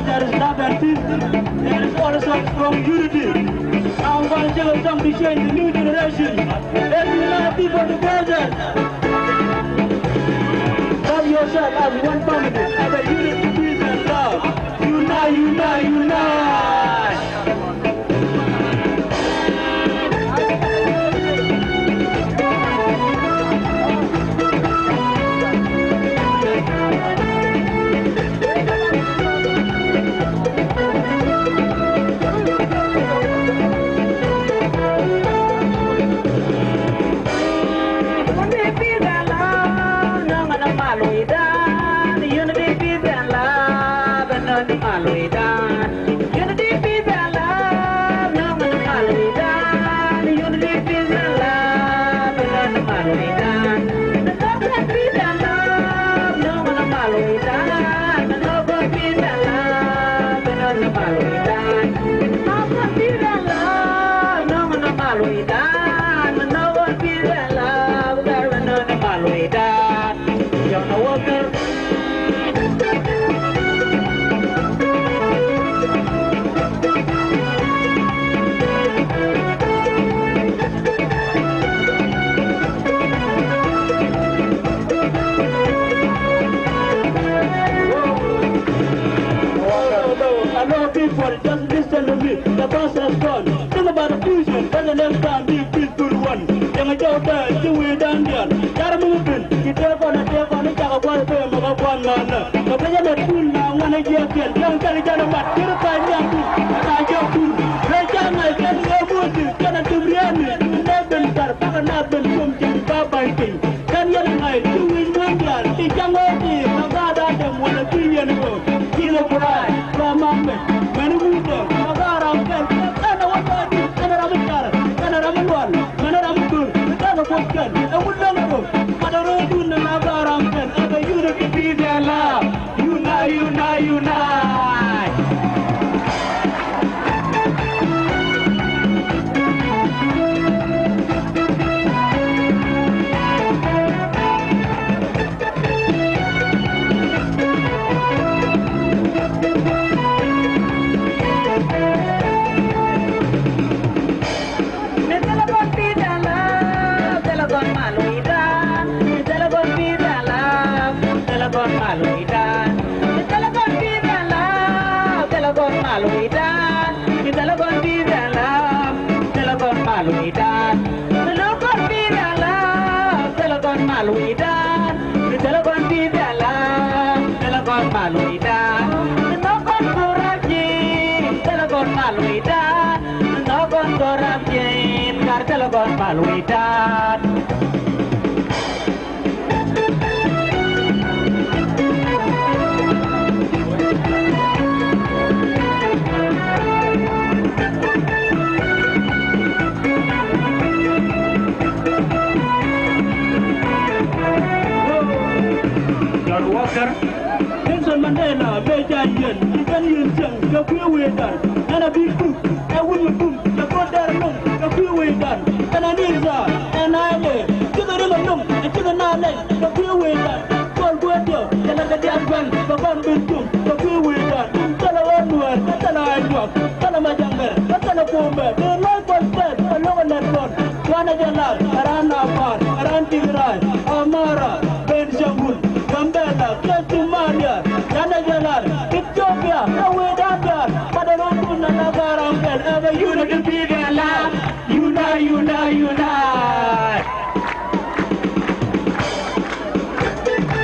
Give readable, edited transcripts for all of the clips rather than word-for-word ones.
There is love and peace. There is also strong unity. I'm going to tell them to change the new generation. Let's unite people together. Love yourself as one family, as a unity, peace and love. Unite, unite, unite. Just listen to me, the past has gone. Think about the future, but the next time be a peaceful one. Young adult, you will done there. That movement, you take on a talk one firm of one man. The president pool now, one again, young California, but you find young people, and I joke too. Right down, I can go Moses, can do Brianna, Nathan, Paranathan, something, Babanking. Can you hide? You will win there. The young lady, my God, Adam, will appear in the road. Kill a bride, from Ahmed. Unite, unite. Maluitan. John Walker, Nelson Mandela, Bejan Yen, Ivan Yunsen, the few way done, and a big book, a woman book, the brother look, the few way done. And I need that, and I lay to the river, and to the Nale, the few way that, for good, and like a damn gun, the one big boom, the few way that, tell a one word, tell a I walk, tell a my younger, tell a poor man, the life was dead, a long that one of the last, around our part, around Tigray, Amara, Ben Shambul, Gambela, Ketumaria, Nanajalar, Ethiopia, no way down there, but I don't do another uncle, ever unity be their love. Unite, unite, unite. Take a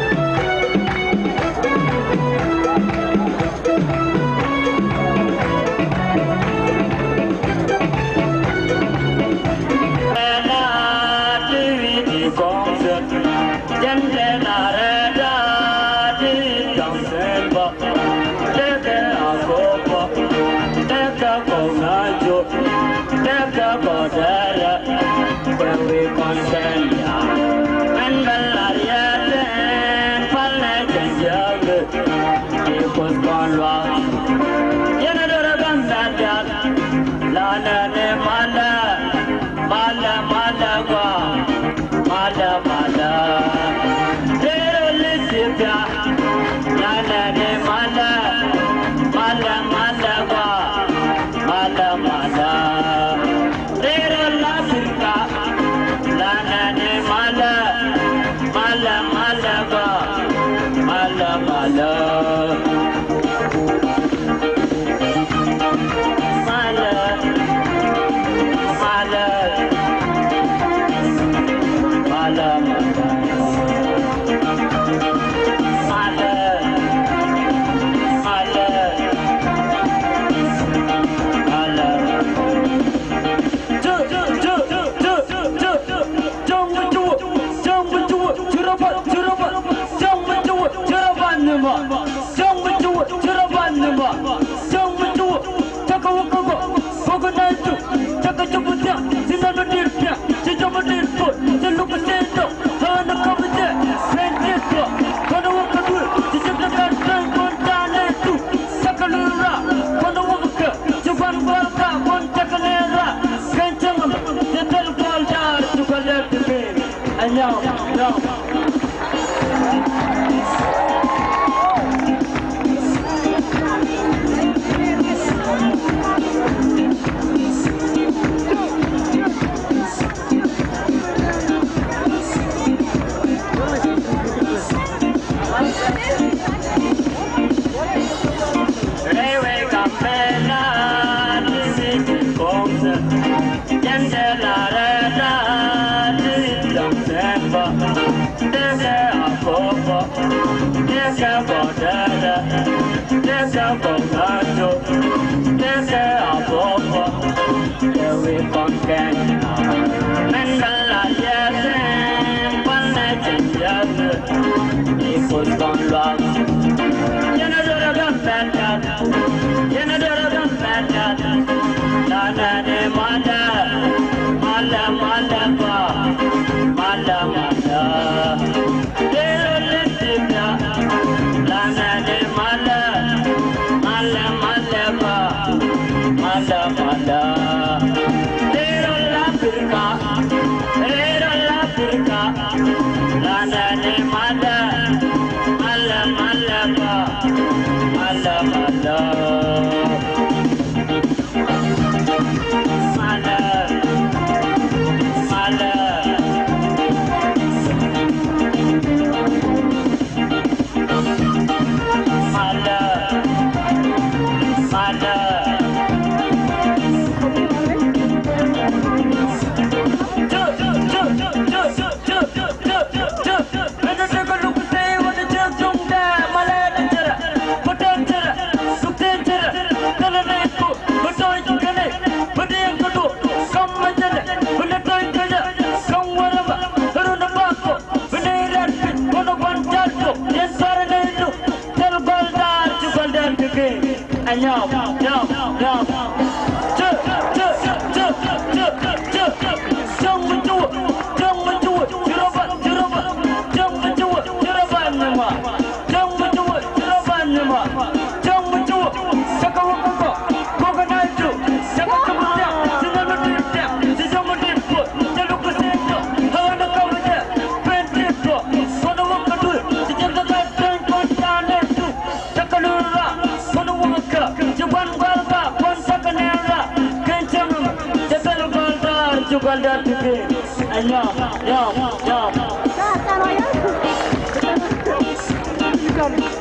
Yo.